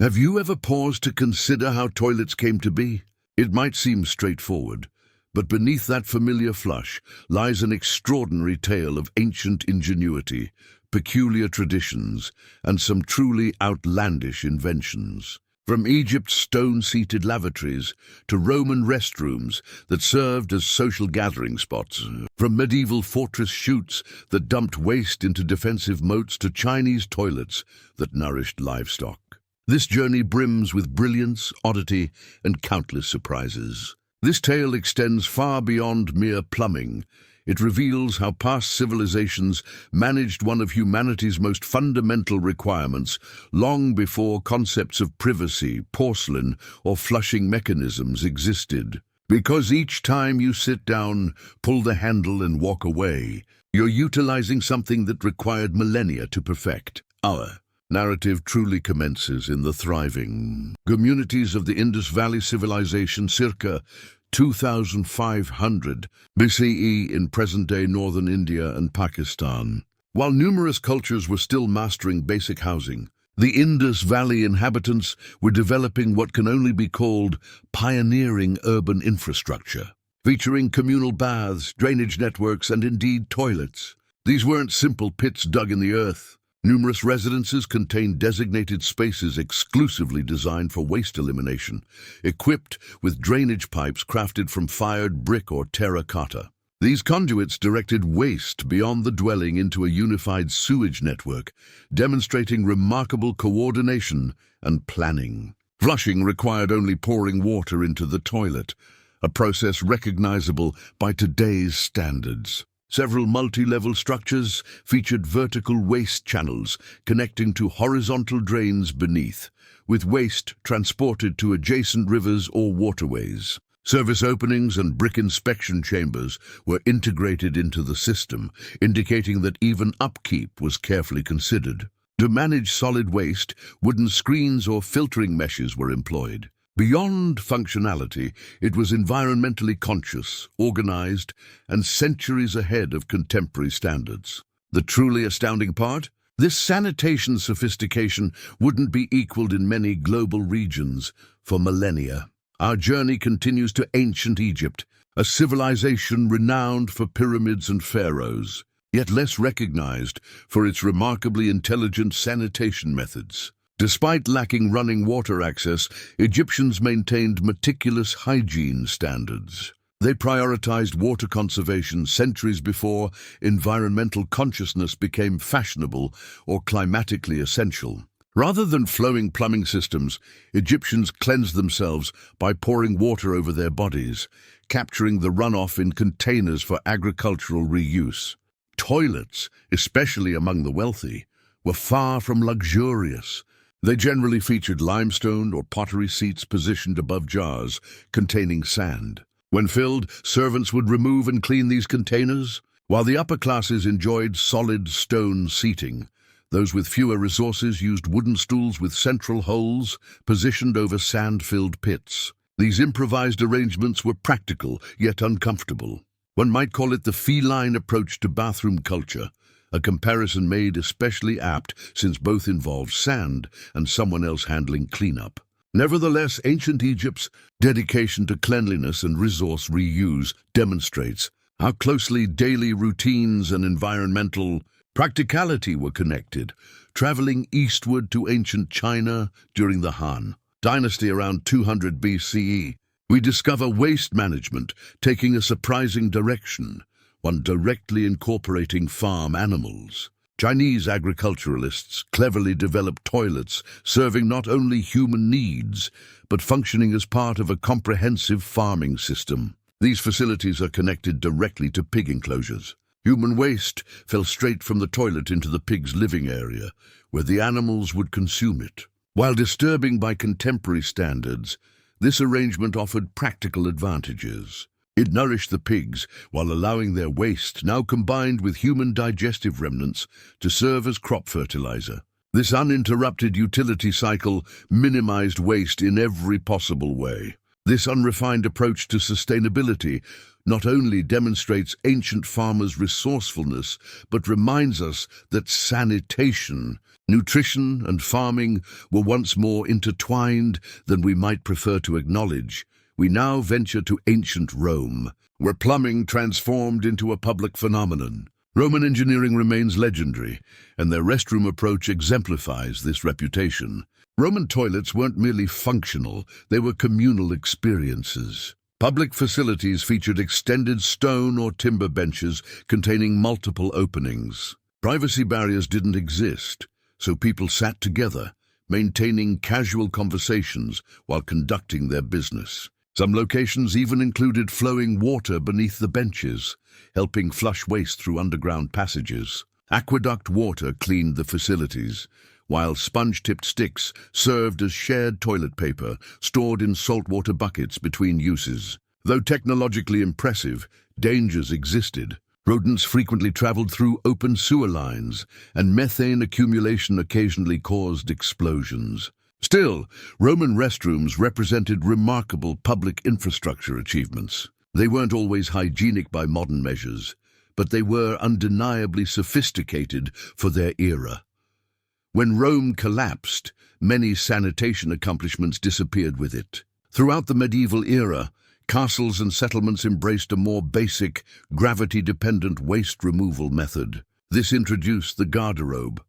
Have you ever paused to consider how toilets came to be? It might seem straightforward, but beneath that familiar flush lies an extraordinary tale of ancient ingenuity, peculiar traditions, and some truly outlandish inventions. From Egypt's stone-seated lavatories to Roman restrooms that served as social gathering spots, from medieval fortress chutes that dumped waste into defensive moats to Chinese toilets that nourished livestock. This journey brims with brilliance, oddity, and countless surprises. This tale extends far beyond mere plumbing. It reveals how past civilizations managed one of humanity's most fundamental requirements long before concepts of privacy, porcelain, or flushing mechanisms existed. Because each time you sit down, pull the handle and walk away, you're utilizing something that required millennia to perfect. Our narrative truly commences in the thriving communities of the Indus Valley civilization circa 2500 BCE in present-day northern India and Pakistan. While numerous cultures were still mastering basic housing, the Indus Valley inhabitants were developing what can only be called pioneering urban infrastructure, featuring communal baths, drainage networks, and indeed toilets. These weren't simple pits dug in the earth. Numerous residences contained designated spaces exclusively designed for waste elimination, equipped with drainage pipes crafted from fired brick or terracotta. These conduits directed waste beyond the dwelling into a unified sewage network, demonstrating remarkable coordination and planning. Flushing required only pouring water into the toilet, a process recognizable by today's standards. Several multi-level structures featured vertical waste channels connecting to horizontal drains beneath, with waste transported to adjacent rivers or waterways. Service openings and brick inspection chambers were integrated into the system, indicating that even upkeep was carefully considered. To manage solid waste, wooden screens or filtering meshes were employed. Beyond functionality, it was environmentally conscious, organized, and centuries ahead of contemporary standards. The truly astounding part? This sanitation sophistication wouldn't be equaled in many global regions for millennia. Our journey continues to ancient Egypt, a civilization renowned for pyramids and pharaohs, yet less recognized for its remarkably intelligent sanitation methods. Despite lacking running water access, Egyptians maintained meticulous hygiene standards. They prioritized water conservation centuries before environmental consciousness became fashionable or climatically essential. Rather than flowing plumbing systems, Egyptians cleansed themselves by pouring water over their bodies, capturing the runoff in containers for agricultural reuse. Toilets, especially among the wealthy, were far from luxurious. They generally featured limestone or pottery seats positioned above jars containing sand. When filled, servants would remove and clean these containers, while the upper classes enjoyed solid stone seating. Those with fewer resources used wooden stools with central holes positioned over sand-filled pits. These improvised arrangements were practical, yet uncomfortable. One might call it the feline approach to bathroom culture, a comparison made especially apt since both involved sand and someone else handling cleanup. Nevertheless, ancient Egypt's dedication to cleanliness and resource reuse demonstrates how closely daily routines and environmental practicality were connected. Traveling eastward to ancient China during the Han Dynasty around 200 BCE, we discover waste management taking a surprising direction, one directly incorporating farm animals. Chinese agriculturalists cleverly developed toilets serving not only human needs, but functioning as part of a comprehensive farming system. These facilities are connected directly to pig enclosures. Human waste fell straight from the toilet into the pig's living area, where the animals would consume it. While disturbing by contemporary standards, this arrangement offered practical advantages. It nourished the pigs while allowing their waste, now combined with human digestive remnants, to serve as crop fertilizer. This uninterrupted utility cycle minimized waste in every possible way. This unrefined approach to sustainability not only demonstrates ancient farmers' resourcefulness, but reminds us that sanitation, nutrition, and farming were once more intertwined than we might prefer to acknowledge. We now venture to ancient Rome, where plumbing transformed into a public phenomenon. Roman engineering remains legendary, and their restroom approach exemplifies this reputation. Roman toilets weren't merely functional, they were communal experiences. Public facilities featured extended stone or timber benches containing multiple openings. Privacy barriers didn't exist, so people sat together, maintaining casual conversations while conducting their business. Some locations even included flowing water beneath the benches, helping flush waste through underground passages. Aqueduct water cleaned the facilities, while sponge-tipped sticks served as shared toilet paper stored in saltwater buckets between uses. Though technologically impressive, dangers existed. Rodents frequently traveled through open sewer lines, and methane accumulation occasionally caused explosions. Still, Roman restrooms represented remarkable public infrastructure achievements. They weren't always hygienic by modern measures, but they were undeniably sophisticated for their era. When Rome collapsed, many sanitation accomplishments disappeared with it. Throughout the medieval era, castles and settlements embraced a more basic, gravity-dependent waste removal method. This introduced the garderobe,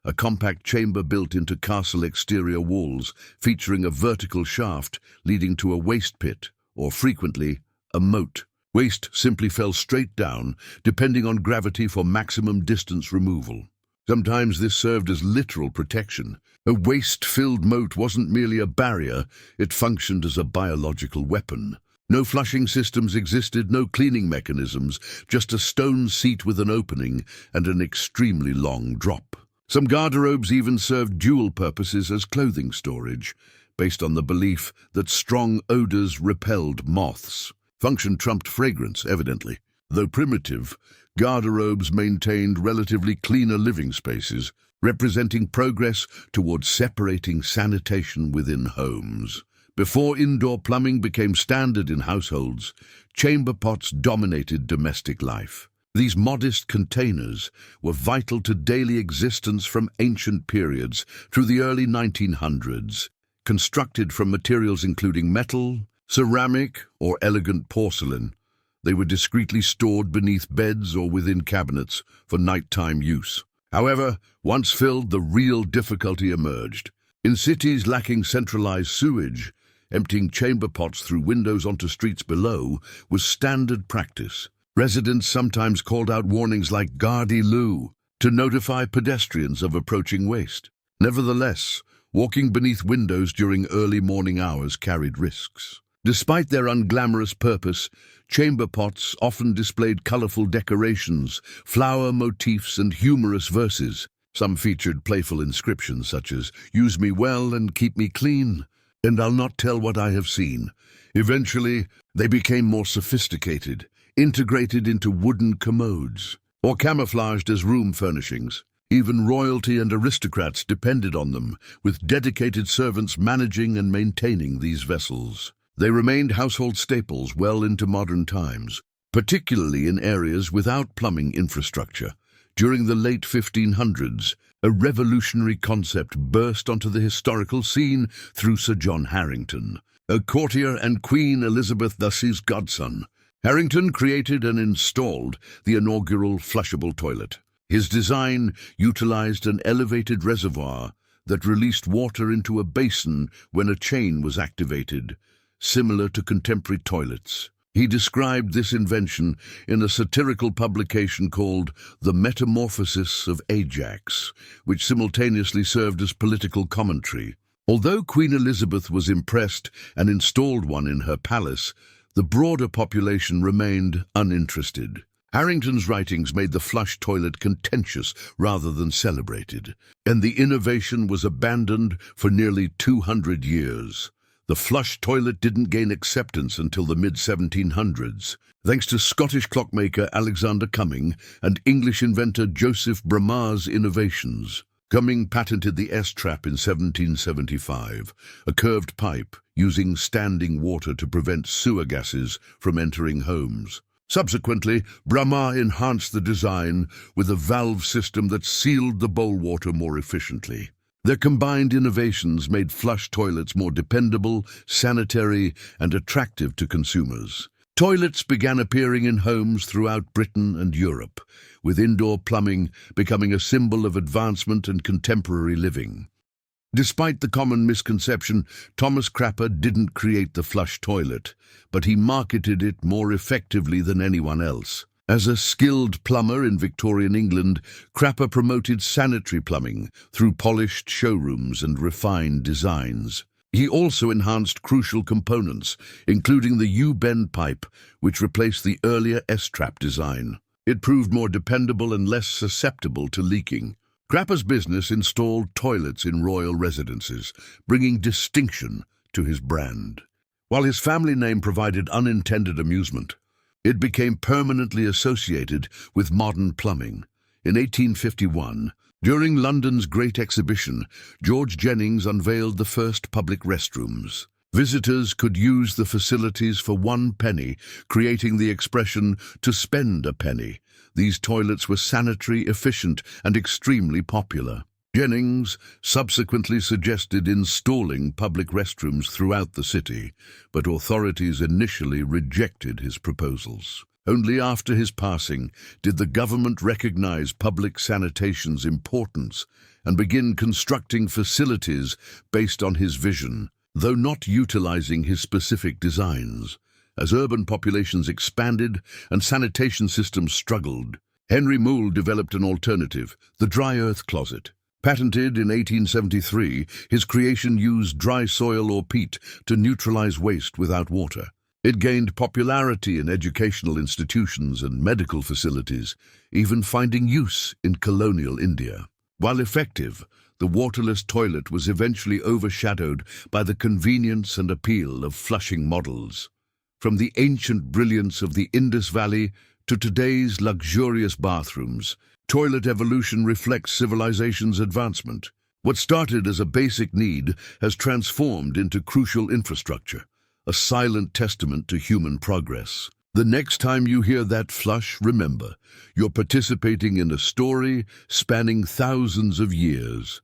a compact chamber built into castle exterior walls, featuring a vertical shaft leading to a waste pit, or frequently, a moat. Waste simply fell straight down, depending on gravity for maximum distance removal. Sometimes this served as literal protection. A waste-filled moat wasn't merely a barrier, it functioned as a biological weapon. No flushing systems existed, no cleaning mechanisms, just a stone seat with an opening and an extremely long drop. Some garderobes even served dual purposes as clothing storage, based on the belief that strong odors repelled moths. Function trumped fragrance, evidently. Though primitive, garderobes maintained relatively cleaner living spaces, representing progress towards separating sanitation within homes. Before indoor plumbing became standard in households, chamber pots dominated domestic life. These modest containers were vital to daily existence from ancient periods through the early 1900s. Constructed from materials including metal, ceramic, or elegant porcelain, they were discreetly stored beneath beds or within cabinets for nighttime use. However, once filled, the real difficulty emerged. In cities lacking centralized sewage, emptying chamber pots through windows onto streets below was standard practice. Residents sometimes called out warnings like "Gardy Loo" to notify pedestrians of approaching waste. Nevertheless, walking beneath windows during early morning hours carried risks. Despite their unglamorous purpose, chamber pots often displayed colorful decorations, flower motifs, and humorous verses. Some featured playful inscriptions such as "Use me well and keep me clean, and I'll not tell what I have seen." Eventually, they became more sophisticated, integrated into wooden commodes, or camouflaged as room furnishings. Even royalty and aristocrats depended on them, with dedicated servants managing and maintaining these vessels. They remained household staples well into modern times, particularly in areas without plumbing infrastructure. During the late 1500s, a revolutionary concept burst onto the historical scene through Sir John Harington, a courtier and Queen Elizabeth II's godson. Harington created and installed the inaugural flushable toilet. His design utilized an elevated reservoir that released water into a basin when a chain was activated, similar to contemporary toilets. He described this invention in a satirical publication called The Metamorphosis of Ajax, which simultaneously served as political commentary. Although Queen Elizabeth was impressed and installed one in her palace, the broader population remained uninterested. Harrington's writings made the flush toilet contentious rather than celebrated, and the innovation was abandoned for nearly 200 years. The flush toilet didn't gain acceptance until the mid-1700s, thanks to Scottish clockmaker Alexander Cumming and English inventor Joseph Bramar's innovations. Cumming patented the S-trap in 1775, a curved pipe using standing water to prevent sewer gases from entering homes. Subsequently, Brahma enhanced the design with a valve system that sealed the bowl water more efficiently. Their combined innovations made flush toilets more dependable, sanitary, and attractive to consumers. Toilets began appearing in homes throughout Britain and Europe, with indoor plumbing becoming a symbol of advancement and contemporary living. Despite the common misconception, Thomas Crapper didn't create the flush toilet, but he marketed it more effectively than anyone else. As a skilled plumber in Victorian England, Crapper promoted sanitary plumbing through polished showrooms and refined designs. He also enhanced crucial components, including the U-bend pipe, which replaced the earlier S-trap design. It proved more dependable and less susceptible to leaking. Crapper's business installed toilets in royal residences, bringing distinction to his brand. While his family name provided unintended amusement, it became permanently associated with modern plumbing. In 1851, during London's Great Exhibition, George Jennings unveiled the first public restrooms. Visitors could use the facilities for 1 penny, creating the expression, "to spend a penny." These toilets were sanitary, efficient, and extremely popular. Jennings subsequently suggested installing public restrooms throughout the city, but authorities initially rejected his proposals. Only after his passing did the government recognize public sanitation's importance and begin constructing facilities based on his vision, though not utilizing his specific designs. As urban populations expanded and sanitation systems struggled, Henry Moule developed an alternative, the dry earth closet. Patented in 1873, his creation used dry soil or peat to neutralize waste without water. It gained popularity in educational institutions and medical facilities, even finding use in colonial India. While effective, the waterless toilet was eventually overshadowed by the convenience and appeal of flushing models. From the ancient brilliance of the Indus Valley to today's luxurious bathrooms, toilet evolution reflects civilization's advancement. What started as a basic need has transformed into crucial infrastructure, a silent testament to human progress. The next time you hear that flush, remember, you're participating in a story spanning thousands of years.